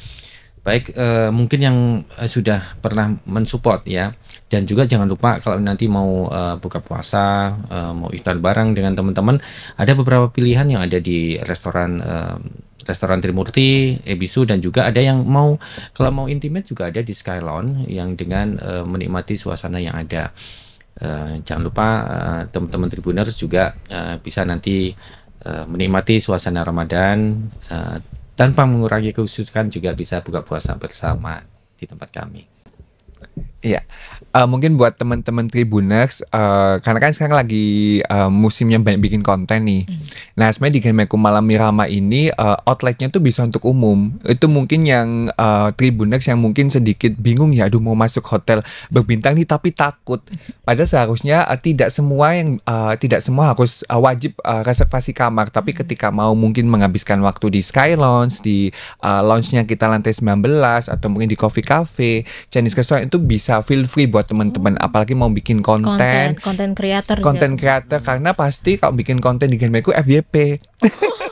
Baik, mungkin yang sudah pernah mensupport ya, dan juga jangan lupa kalau nanti mau buka puasa, mau iftar bareng dengan teman-teman, ada beberapa pilihan yang ada di restoran Trimurti, Ebisu, dan juga ada yang kalau mau intimate juga ada di Sky Lounge yang dengan menikmati suasana yang ada. Jangan lupa teman-teman Tribuners juga bisa nanti menikmati suasana Ramadan tanpa mengurangi kekhususan, juga bisa buka puasa bersama di tempat kami. Iya, mungkin buat teman-teman Tribuners, karena kan sekarang lagi musimnya banyak bikin konten nih. Nah, sebenarnya di Grand Mercure Malam Irama ini outletnya tuh bisa untuk umum. Itu mungkin yang Tribuners yang mungkin sedikit bingung ya, aduh mau masuk hotel berbintang nih tapi takut. Padahal seharusnya tidak semua harus wajib reservasi kamar. Tapi ketika mau mungkin menghabiskan waktu di Sky Lounge, di lounge-nya kita lantai 19, atau mungkin di Coffee Cafe, Chinese Restaurant, itu bisa feel free buat teman-teman, apalagi mau bikin konten Konten creator, karena pasti kalau bikin konten di Grand Mercure FYP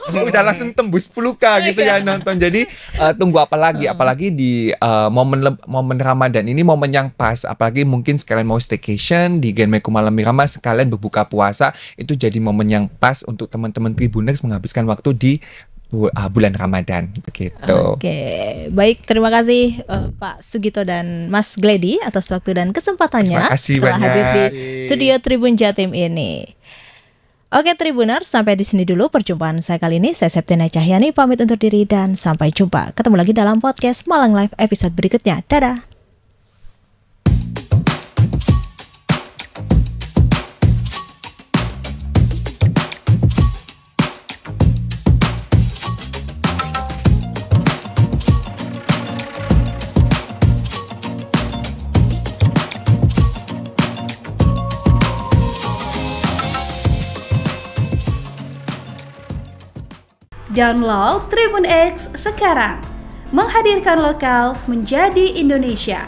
udah langsung tembus 10K gitu ya nonton. Jadi tunggu apalagi di momen Ramadan ini, momen yang pas, apalagi mungkin sekalian mau staycation di Grand Mercure Malam Irama, sekalian berbuka puasa, itu jadi momen yang pas untuk teman-teman Tribuners menghabiskan waktu di bulan Ramadan begitu. Oke, baik, terima kasih Pak Sugito dan Mas Gledy atas waktu dan kesempatannya Terima kasih telah hadir di banyak. studio Tribun Jatim ini. Oke Tribuners, sampai di sini dulu perjumpaan saya kali ini. Saya Septina Cahyani pamit undur diri dan sampai jumpa. Ketemu lagi dalam podcast Malang Live episode berikutnya. Dadah. Download Tribun X sekarang, menghadirkan lokal menjadi Indonesia.